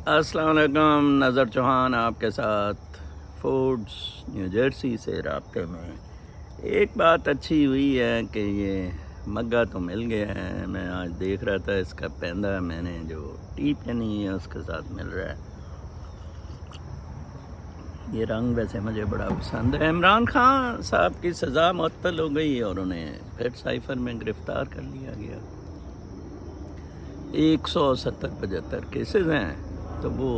السلام علیکم، نظر چوہان آپ کے ساتھ فوڈز نیو جرسی سے رابطے میں۔ ایک بات اچھی ہوئی ہے کہ یہ مگا تو مل گیا ہے۔ میں آج دیکھ رہا تھا اس کا پہندہ میں نے جو ٹی پہنی ہے اس کے ساتھ مل رہا ہے۔ یہ رنگ ویسے مجھے بڑا پسند ہے۔ عمران خان صاحب کی سزا معطل ہو گئی اور انہیں پھر سائفر میں گرفتار کر لیا گیا۔ 170-75 کیسز ہیں، تو وہ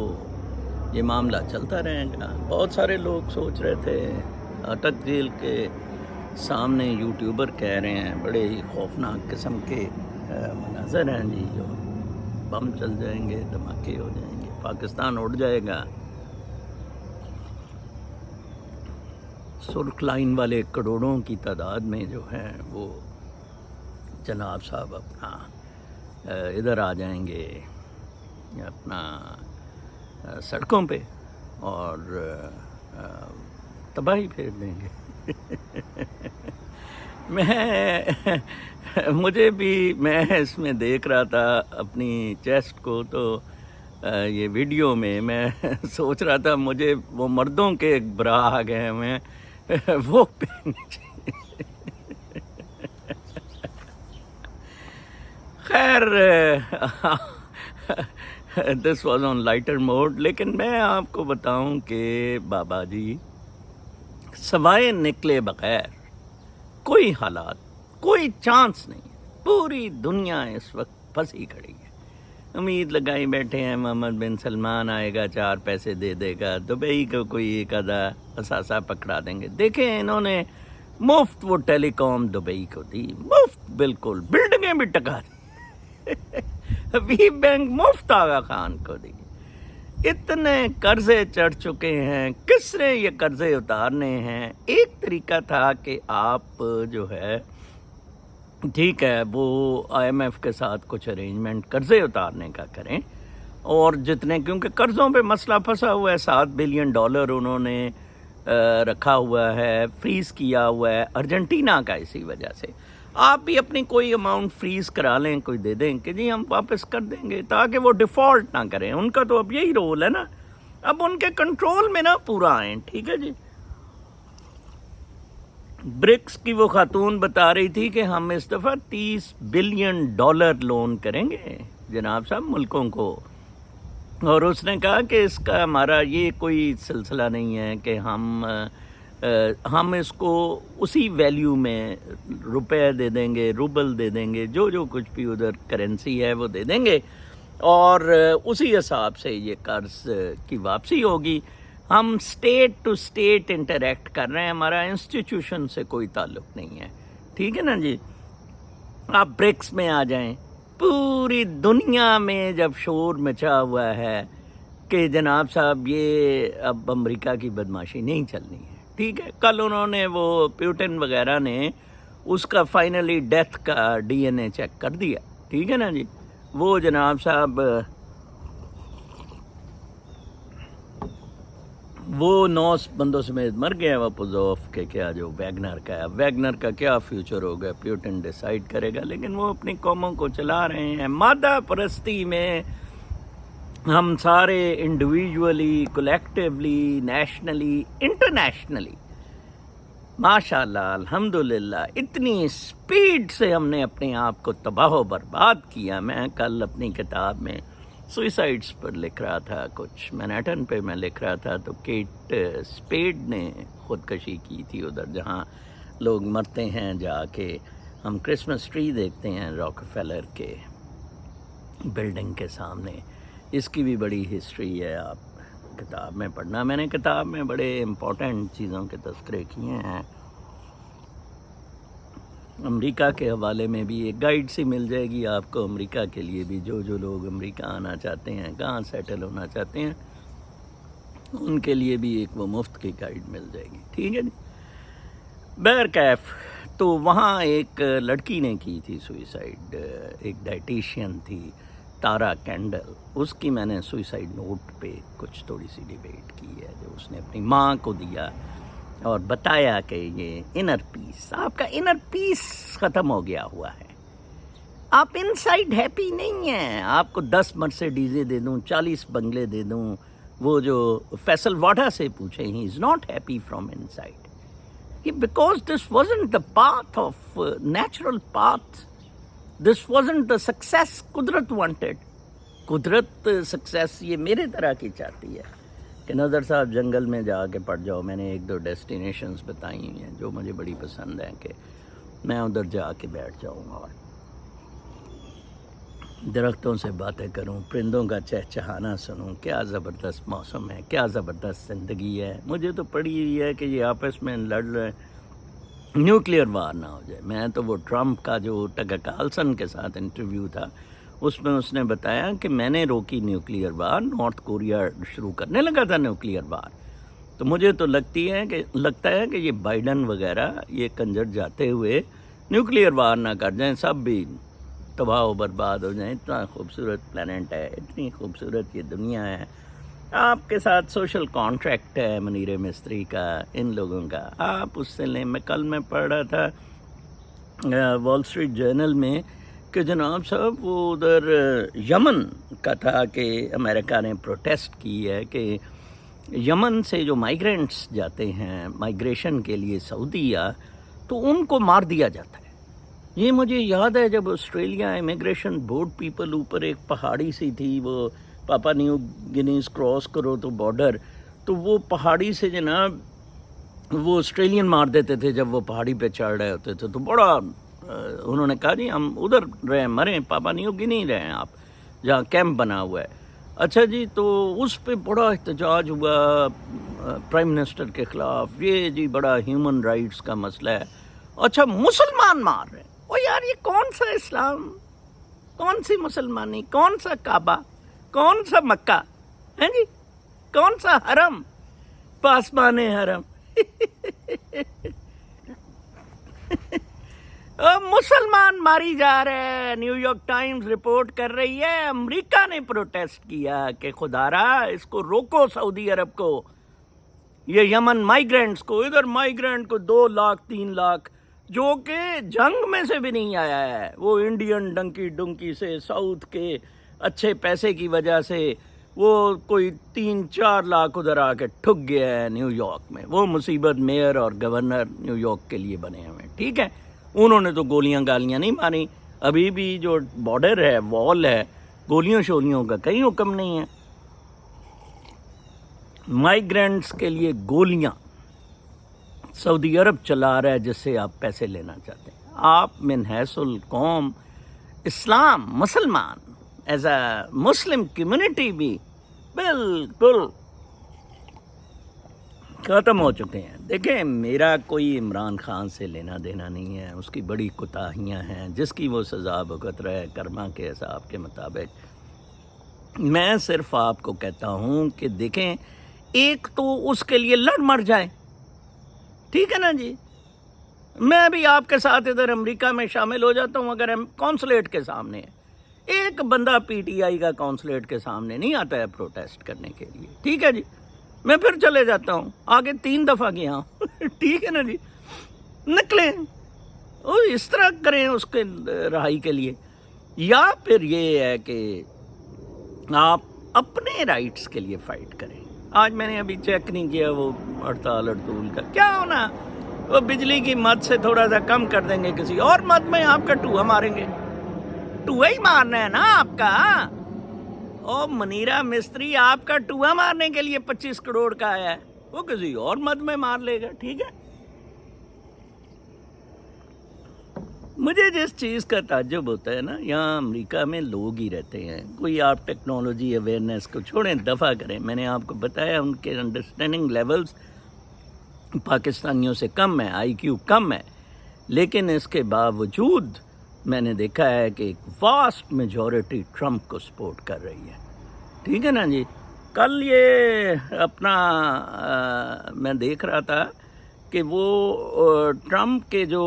یہ معاملہ چلتا رہے گا۔ بہت سارے لوگ سوچ رہے تھے اٹک جیل کے سامنے یوٹیوبر کہہ رہے ہیں بڑے ہی خوفناک قسم کے مناظر ہیں جی، جو بم چل جائیں گے، دھماکے ہو جائیں گے، پاکستان اڑ جائے گا۔ سرخ لائن والے کروڑوں کی تعداد میں جو ہیں وہ جناب صاحب اپنا ادھر آ جائیں گے اپنا سڑکوں پہ اور تباہی پھیر دیں گے۔ میں اس میں دیکھ رہا تھا اپنی چیسٹ کو، تو یہ ویڈیو میں سوچ رہا تھا مجھے وہ مردوں کے ایک برا آ گئے ہوئے وہ پہننے چاہیے۔ خیر this was on lighter mood, لیکن میں آپ کو بتاؤں کہ بابا جی سوائے نکلے بغیر کوئی حالات، کوئی چانس نہیں ہے۔ پوری دنیا اس وقت پھنسی کھڑی ہے۔ امید لگائی بیٹھے ہیں محمد بن سلمان آئے گا، 4 پیسے دے دے گا، دبئی کو کوئی ایک آدھا اثاثہ پکڑا دیں گے۔ دیکھیں انہوں نے مفت وہ ٹیلی کام دبئی کو دی، مفت، بالکل بلڈنگیں بھی ٹکا دی۔ وی بینک مفت آغا خان کو دی۔ اتنے قرضے چڑھ چکے ہیں، کس نے یہ قرضے اتارنے ہیں؟ ایک طریقہ تھا کہ آپ جو ہے ٹھیک ہے وہ آئی ایم ایف کے ساتھ کچھ ارینجمنٹ قرضے اتارنے کا کریں، اور جتنے، کیونکہ قرضوں پہ مسئلہ پھنسا ہوا ہے، $7 بلین انہوں نے رکھا ہوا ہے، فریز کیا ہوا ہے ارجنٹینا کا۔ اسی وجہ سے آپ بھی اپنی کوئی اماؤنٹ فریز کرا لیں، کوئی دے دیں کہ جی ہم واپس کر دیں گے، تاکہ وہ ڈیفالٹ نہ کریں۔ ان کا تو اب یہی رول ہے نا، اب ان کے کنٹرول میں نہ پورا آئیں، ٹھیک ہے جی۔ برکس کی وہ خاتون بتا رہی تھی کہ ہم اس دفعہ $30 بلین لون کریں گے جناب صاحب ملکوں کو، اور اس نے کہا کہ اس کا ہمارا یہ کوئی سلسلہ نہیں ہے کہ ہم اس کو اسی ویلیو میں روپے دے دیں گے، روبل دے دیں گے، جو کچھ بھی ادھر کرنسی ہے وہ دے دیں گے، اور اسی حساب سے یہ قرض کی واپسی ہوگی۔ ہم اسٹیٹ ٹو اسٹیٹ انٹریکٹ کر رہے ہیں، ہمارا انسٹیٹیوشن سے کوئی تعلق نہیں ہے، ٹھیک ہے نا جی۔ آپ برکس میں آ جائیں، پوری دنیا میں جب شور مچا ہوا ہے کہ جناب صاحب یہ اب امریکہ کی بدماشی نہیں چلنی ہے، ٹھیک ہے۔ کل انہوں نے وہ پیوٹن وغیرہ نے اس کا فائنلی ڈیتھ کا DNA چیک کر دیا، ٹھیک ہے نا جی۔ وہ جناب صاحب وہ 9 بندوں سمیت مر گیا، وہ پوزوف کے کیا جو ویگنر کا ہے، ویگنر کا کیا فیوچر ہوگا پیوٹن ڈیسائیڈ کرے گا، لیکن وہ اپنی قوموں کو چلا رہے ہیں۔ مادہ پرستی میں ہم سارے انڈیویجولی، کولیکٹیولی، نیشنلی، انٹرنیشنلی ماشاءاللہ الحمدللہ اتنی اسپیڈ سے ہم نے اپنے آپ کو تباہ و برباد کیا۔ میں کل اپنی کتاب میں سوئسائڈز پر لکھ رہا تھا، کچھ مینہٹن پہ میں لکھ رہا تھا، تو کیٹ اسپیڈ نے خودکشی کی تھی ادھر جہاں لوگ مرتے ہیں جا کے۔ ہم کرسمس ٹری دیکھتے ہیں راک فیلر کے بلڈنگ کے سامنے، اس کی بھی بڑی ہسٹری ہے، آپ کتاب میں پڑھنا۔ میں نے کتاب میں بڑے امپورٹنٹ چیزوں کے تذکرے کیے ہیں۔ امریکہ کے حوالے میں بھی ایک گائیڈ سی مل جائے گی آپ کو، امریکہ کے لیے بھی، جو لوگ امریکہ آنا چاہتے ہیں، کہاں سیٹل ہونا چاہتے ہیں، ان کے لیے بھی ایک وہ مفت کی گائیڈ مل جائے گی، ٹھیک ہے جی۔ بہرکیف تو وہاں ایک لڑکی نے کی تھی سوئسائڈ، ایک ڈائٹیشین تھی تارا کینڈل، اس کی میں نے سوئسائڈ نوٹ پہ کچھ تھوڑی سی ڈیبیٹ کی ہے، جو اس نے اپنی ماں کو دیا اور بتایا کہ یہ انر پیس، آپ کا انر پیس ختم ہو گیا ہوا ہے، آپ ان سائڈ ہیپی نہیں ہیں. آپ کو 10 مرسیڈیزیں دے دوں, 40 بنگلے دے دوں, وہ جو فیصل واڈا سے پوچھیں, he is not happy from inside. Because this wasn't the path of natural path, this wasn't the success قدرت وانٹیڈ. قدرت سکسیس یہ میرے طرح کی چاہتی ہے کہ نظر صاحب جنگل میں جا کے پڑ جاؤ. میں نے 1-2 ڈیسٹینیشنز بتائی ہوئی ہیں جو مجھے بڑی پسند ہیں, کہ میں ادھر جا کے بیٹھ جاؤں اور درختوں سے باتیں کروں, پرندوں کا چہچہانا سنوں. کیا زبردست موسم ہے, کیا زبردست زندگی ہے. مجھے تو پڑی ہوئی ہے کہ یہ آپس میں لڑ رہے, نیوکلیئر وار نہ ہو جائے. میں تو وہ ٹرمپ کا جو ٹگر کارلسن کے ساتھ انٹرویو تھا, اس میں اس نے بتایا کہ میں نے روکی نیوکلیئر وار, نارتھ کوریا شروع کرنے لگا تھا نیوکلیئر وار. تو مجھے تو لگتا ہے کہ یہ بائیڈن وغیرہ یہ کنجر جاتے ہوئے نیوکلیئر وار نہ کر جائیں, سب بھی تباہ و برباد ہو جائیں. اتنا خوبصورت پلانٹ ہے, اتنی خوبصورت یہ دنیا ہے. آپ کے ساتھ سوشل کانٹریکٹ ہے منیر مستری کا, ان لوگوں کا, آپ اس سے لیں. کل میں پڑھ رہا تھا وال اسٹریٹ جرنل میں کہ جناب صاحب وہ ادھر یمن کا تھا کہ امریکہ نے پروٹیسٹ کی ہے کہ یمن سے جو مائیگرینٹس جاتے ہیں مائیگریشن کے لیے سعودیہ, تو ان کو مار دیا جاتا ہے. یہ مجھے یاد ہے جب آسٹریلیا امیگریشن بورڈ پیپل اوپر ایک پہاڑی سی تھی, وہ پاپا نیو گنیز کراس کرو تو بارڈر, تو وہ پہاڑی سے جناب وہ آسٹریلین مار دیتے تھے جب وہ پہاڑی پہ چڑھ رہے ہوتے تھے. تو بڑا انہوں نے کہا جی ہم ادھر رہیں, مریں, پاپا نیو گنی رہیں آپ جہاں کیمپ بنا ہوا ہے. اچھا جی, تو اس پہ بڑا احتجاج ہوا پرائم منسٹر کے خلاف. یہ جی بڑا ہیومن رائٹس کا مسئلہ ہے. اچھا مسلمان مار رہے ہیں, او یار یہ کون سا اسلام, کون سی مسلمانی, کون سا کعبہ, کون سا مکہ ہے جی, کون سا حرم, پاسبان حرم. مسلمان ماری جا رہے ہیں. نیو یارک ٹائمز رپورٹ کر رہی ہے امریکہ نے پروٹیسٹ کیا کہ خدارا اس کو روکو, سعودی عرب کو, یہ یمن مائیگرینٹس کو. ادھر مائیگرینٹ کو 2 لاکھ 3 لاکھ جو کہ جنگ میں سے بھی نہیں آیا ہے, وہ انڈین ڈنکی ڈنکی سے ساؤتھ کے اچھے پیسے کی وجہ سے وہ کوئی 3-4 لاکھ ادھر آ کے ٹھک گیا ہے نیو یارک میں. وہ مصیبت میئر اور گورنر نیو یارک کے لیے بنے ہوئے ہیں. ٹھیک ہے, انہوں نے تو گولیاں گالیاں نہیں ماری. ابھی بھی جو بارڈر ہے, وال ہے, گولیوں شولیوں کا کہیں حکم نہیں ہے. مائیگرینٹس کے لیے گولیاں سعودی عرب چلا رہا ہے جس سے آپ پیسے لینا چاہتے ہیں. آپ من حیث القوم اسلام مسلمان ایز اے مسلم کمیونٹی بھی بالکل ختم ہو چکے ہیں. دیکھیں میرا کوئی عمران خان سے لینا دینا نہیں ہے, اس کی بڑی کوتاہیاں ہیں جس کی وہ سزا بھگت رہے کرما کے حساب کے مطابق. میں صرف آپ کو کہتا ہوں کہ دیکھیں ایک تو اس کے لیے لڑ مر جائیں, ٹھیک ہے نا جی. میں بھی آپ کے ساتھ ادھر امریکہ میں شامل ہو جاتا ہوں اگر کونسلیٹ کے سامنے ہے. ایک بندہ پی ٹی آئی کا کونسلیٹ کے سامنے نہیں آتا ہے پروٹیسٹ کرنے کے لیے, ٹھیک ہے جی. میں پھر چلے جاتا ہوں, آگے 3 دفعہ گیا ہوں. ٹھیک ہے نا جی, نکلیں اس طرح کریں اس کے رہائی کے لیے. یا پھر یہ ہے کہ آپ اپنے رائٹس کے لیے فائٹ کریں. آج میں نے ابھی چیک نہیں کیا وہ ہڑتال ہڑتول کا کیا ہونا, وہ بجلی کی مد سے تھوڑا سا کم کر دیں گے, کسی اور مد میں آپ کا ٹوہا ماریں گے. ٹوہا ہی مارنا ہے نا آپ کا. او منیرہ مستری آپ کا ٹوہا مارنے کے لیے 25 کروڑ کا آیا ہے, وہ کسی اور مد میں مار لے گا. ٹھیک ہے, مجھے جس چیز کا تعجب ہوتا ہے نا, یہاں امریکہ میں لوگ ہی رہتے ہیں, کوئی آپ ٹیکنالوجی اویئرنیس کو چھوڑیں, دفع کریں. میں نے آپ کو بتایا ان کے انڈرسٹینڈنگ لیولز پاکستانیوں سے کم ہے, آئی کیو کم ہے, لیکن اس کے باوجود میں نے دیکھا ہے کہ ایک واسٹ میجورٹی ٹرمپ کو سپورٹ کر رہی ہے. ٹھیک ہے نا جی. کل یہ اپنا میں دیکھ رہا تھا کہ وہ ٹرمپ کے جو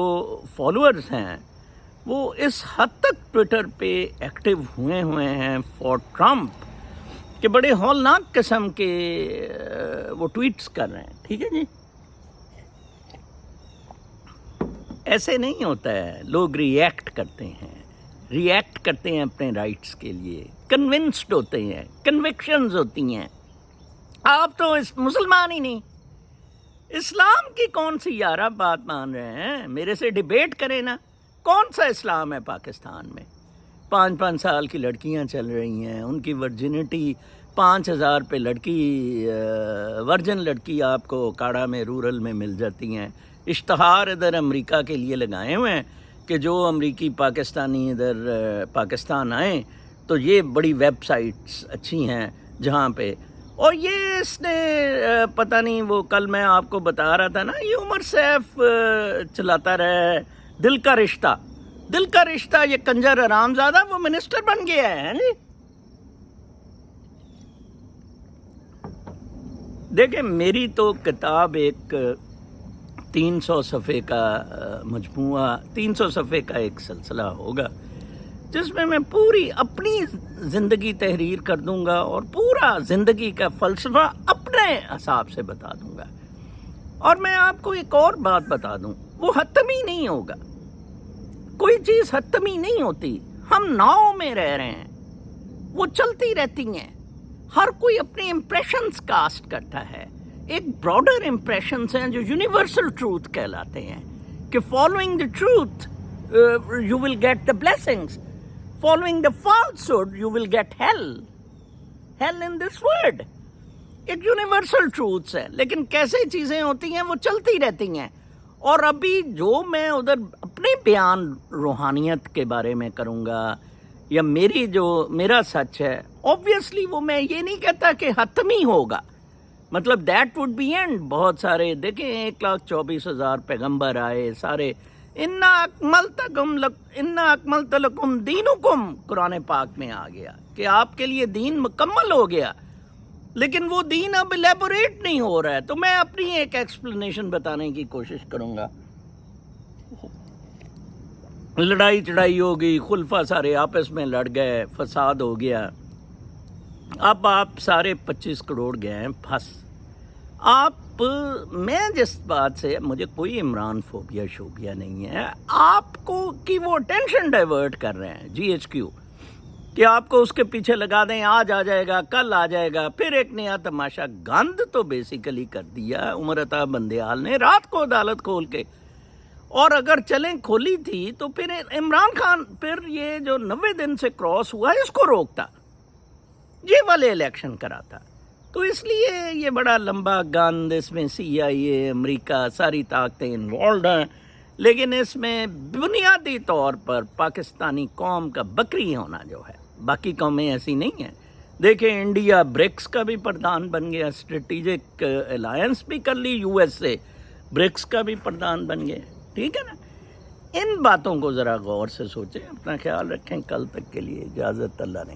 فالوورز ہیں وہ اس حد تک ٹویٹر پہ ایکٹیو ہوئے ہیں فار ٹرمپ کہ بڑے ہولناک قسم کے وہ ٹویٹس کر رہے ہیں. ٹھیک ہے جی, ایسے نہیں ہوتا ہے, لوگ ری ایکٹ کرتے ہیں. ری ایکٹ کرتے ہیں اپنے رائٹس کے لیے، کنونسڈ ہوتے ہیں، کنوکشنز ہوتی ہیں. آپ تو مسلمان ہی نہیں. اسلام کی کون سی یارہ بات مان رہے ہیں؟ میرے سے ڈیبیٹ کریں نا. کون سا اسلام ہے پاکستان میں؟ 5 سال کی لڑکیاں چل رہی ہیں، ان کی ورجنٹی 5,000 پہ لڑکی، ورجن لڑکی آپ کو کاڑا میں رورل میں مل جاتی ہیں. اشتہار ادھر امریکہ کے لیے لگائے ہوئے ہیں کہ جو امریکی پاکستانی ادھر پاکستان آئیں تو یہ بڑی ویب سائٹس اچھی ہیں جہاں پہ. اور یہ اس نے پتہ نہیں، وہ کل میں آپ کو بتا رہا تھا نا، یہ عمر سیف چلاتا رہا ہے دل کا رشتہ. دل کا رشتہ، یہ کنجر حرامزادہ وہ منسٹر بن گیا ہے. جی دیکھیں، میری تو کتاب ایک 300 صفحے کا مجموعہ، 300 صفحے کا ایک سلسلہ ہوگا جس میں پوری اپنی زندگی تحریر کر دوں گا اور پورا زندگی کا فلسفہ اپنے حساب سے بتا دوں گا. اور میں آپ کو ایک اور بات بتا دوں، وہ حتمی نہیں ہوگا. کوئی چیز حتمی نہیں ہوتی. ہم ناؤ میں رہ رہے ہیں، وہ چلتی رہتی ہیں. ہر کوئی اپنے امپریشنز کاسٹ کرتا ہے. ایک براڈر امپریشنز ہیں جو یونیورسل ٹروتھ کہلاتے ہیں کہ following the truth you will get the blessings, following the falsehood you will get hell in this world. ایک یونیورسل ٹروتھس ہے، لیکن کیسے چیزیں ہوتی ہیں وہ چلتی رہتی ہیں. اور ابھی جو میں ادھر اپنے بیان روحانیت کے بارے میں کروں گا یا میرا سچ ہے، اوبویسلی وہ میں یہ نہیں کہتا کہ حتمی ہوگا. مطلب دیٹ وڈ بی اینڈ. بہت سارے دیکھیں 1,24,000 پیغمبر آئے، سارے انا اکملت لکم دینکم قرآن پاک میں آ گیا کہ آپ کے لیے دین مکمل ہو گیا. لیکن وہ دین اب الیبوریٹ نہیں ہو رہا ہے. تو میں اپنی ایک ایکسپلینیشن بتانے کی کوشش کروں گا. لڑائی چڑھائی ہو گئی، خلفاء سارے آپس میں لڑ گئے، فساد ہو گیا. اب آپ سارے 25 کروڑ گئے ہیں پھنس. میں جس بات سے، مجھے کوئی عمران فوبیا شوبیا نہیں ہے، آپ کو کی وہ ٹینشن ڈائیورٹ کر رہے ہیں GHQ کہ آپ کو اس کے پیچھے لگا دیں، آج آ جائے گا، کل آ جائے گا. پھر ایک نیا تماشا گند تو بیسیکلی کر دیا عمر عطا بندیال نے رات کو عدالت کھول کے. اور اگر چلیں کھولی تھی تو پھر عمران خان پھر یہ جو 90 دن سے کراس ہوا اس کو روکتا، یہ والے الیکشن کراتا. تو اس لیے یہ بڑا لمبا گند، اس میں CIA، امریکہ، ساری طاقتیں انوالوڈ ہیں. لیکن اس میں بنیادی طور پر پاکستانی قوم کا بکری ہونا جو ہے، باقی قومیں ایسی نہیں ہیں. دیکھیں انڈیا برکس کا بھی پردھان بن گیا، اسٹریٹجک الائنس بھی کر لی US سے، برکس کا بھی پردھان بن گیا. ٹھیک ہے نا. ان باتوں کو ذرا غور سے سوچیں، اپنا خیال رکھیں. کل تک کے لیے اجازت، اللہ نے.